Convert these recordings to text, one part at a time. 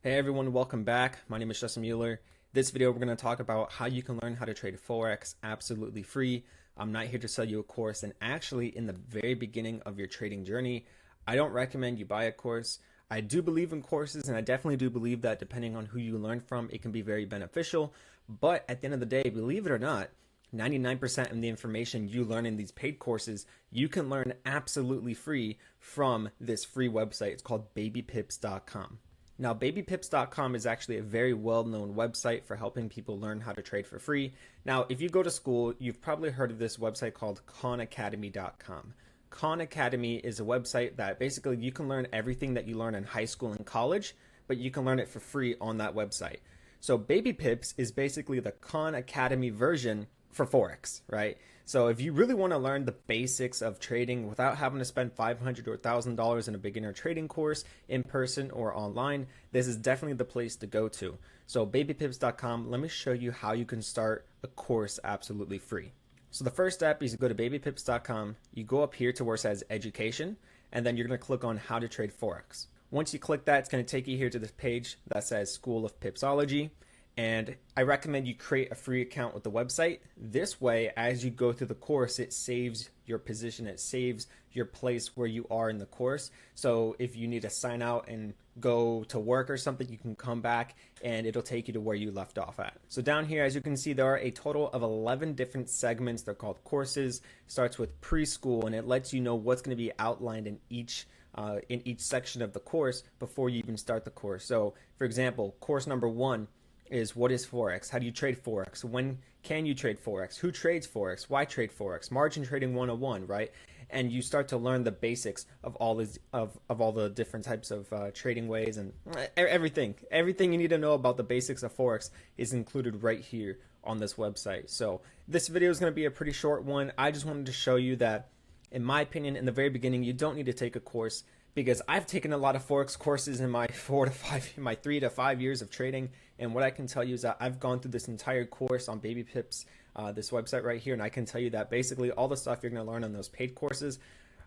Hey everyone, welcome back. My name is Justin Mueller. This video we're going to talk about how you can learn how to trade Forex absolutely free. I'm not here to sell you a course, and actually in the very beginning of your trading journey, I don't recommend you buy a course. I do believe in courses, and I definitely do believe that depending on who you learn from, it can be very beneficial. But at the end of the day, believe it or not, 99% of the information you learn in these paid courses, you can learn absolutely free from this free website. It's called babypips.com. Now, babypips.com is actually a very well-known website for helping people learn how to trade for free. Now, if you go to school, you've probably heard of this website called khanacademy.com. Khan Academy is a website that basically you can learn everything that you learn in high school and college, but you can learn it for free on that website. So BabyPips is basically the Khan Academy version for Forex, right? So if you really want to learn the basics of trading without having to spend $500 or $1,000 in a beginner trading course in person or online, this is definitely the place to go to. So babypips.com, let me show you how you can start a course absolutely free. So the first step is you go to babypips.com, you go up here to where it says education, and then you're going to click on how to trade Forex. Once you click that, it's going to take you here to this page that says School of Pipsology. And I recommend you create a free account with the website. This way, as you go through the course, it saves your position, it saves your place where you are in the course. So if you need to sign out and go to work or something, you can come back and it'll take you to where you left off at. So down here, as you can see, there are a total of 11 different segments. They're called courses. It starts with preschool, and it lets you know what's going to be outlined in each section of the course before you even start the course. So for example, course number 1 is what is Forex? How do you trade Forex? When can you trade Forex? Who trades Forex? Why trade Forex? Margin trading 101, right? And you start to learn the basics of all the different types of trading ways and everything. Everything you need to know about the basics of Forex is included right here on this website. So this video is going to be a pretty short one. I just wanted to show you that, in my opinion, in the very beginning, you don't need to take a course, because I've taken a lot of Forex courses in my 3 to 5 years of trading, and what I can tell you is that I've gone through this entire course on BabyPips, this website right here, and I can tell you that basically all the stuff you're going to learn on those paid courses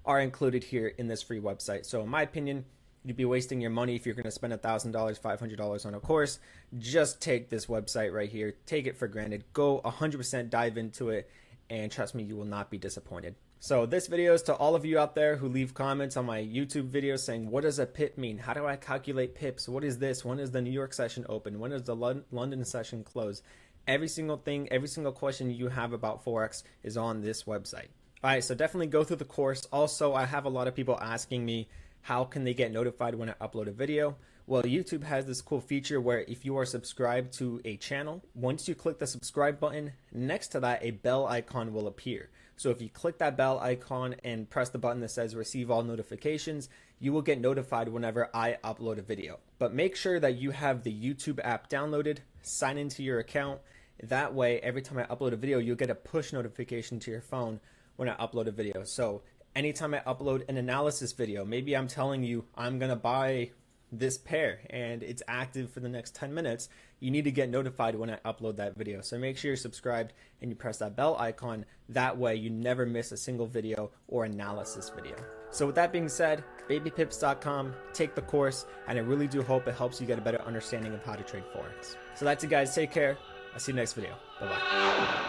are included here in this free website. So in my opinion, you'd be wasting your money if you're going to spend $1,000, $500 on a course. Just take this website right here, take it for granted, go 100% dive into it, and trust me, you will not be disappointed. So this video is to all of you out there who leave comments on my YouTube videos saying, what does a pip mean? How do I calculate pips? What is this? When is the New York session open? When is the London session close? Every single thing, every single question you have about Forex is on this website. All right, so definitely go through the course. Also, I have a lot of people asking me, how can they get notified when I upload a video? Well, YouTube has this cool feature where if you are subscribed to a channel, once you click the subscribe button, next to that, a bell icon will appear. So if you click that bell icon and press the button that says receive all notifications, you will get notified whenever I upload a video. But make sure that you have the YouTube app downloaded, sign into your account. That way, every time I upload a video, you'll get a push notification to your phone when I upload a video. So anytime I upload an analysis video, maybe I'm telling you I'm going to buy this pair and it's active for the next 10 minutes, you need to get notified when I upload that video. So make sure you're subscribed and you press that bell icon. That way you never miss a single video or analysis video. So with that being said, babypips.com, take the course, and I really do hope it helps you get a better understanding of how to trade Forex. So that's it, guys. Take care. I'll see you next video. Bye-bye.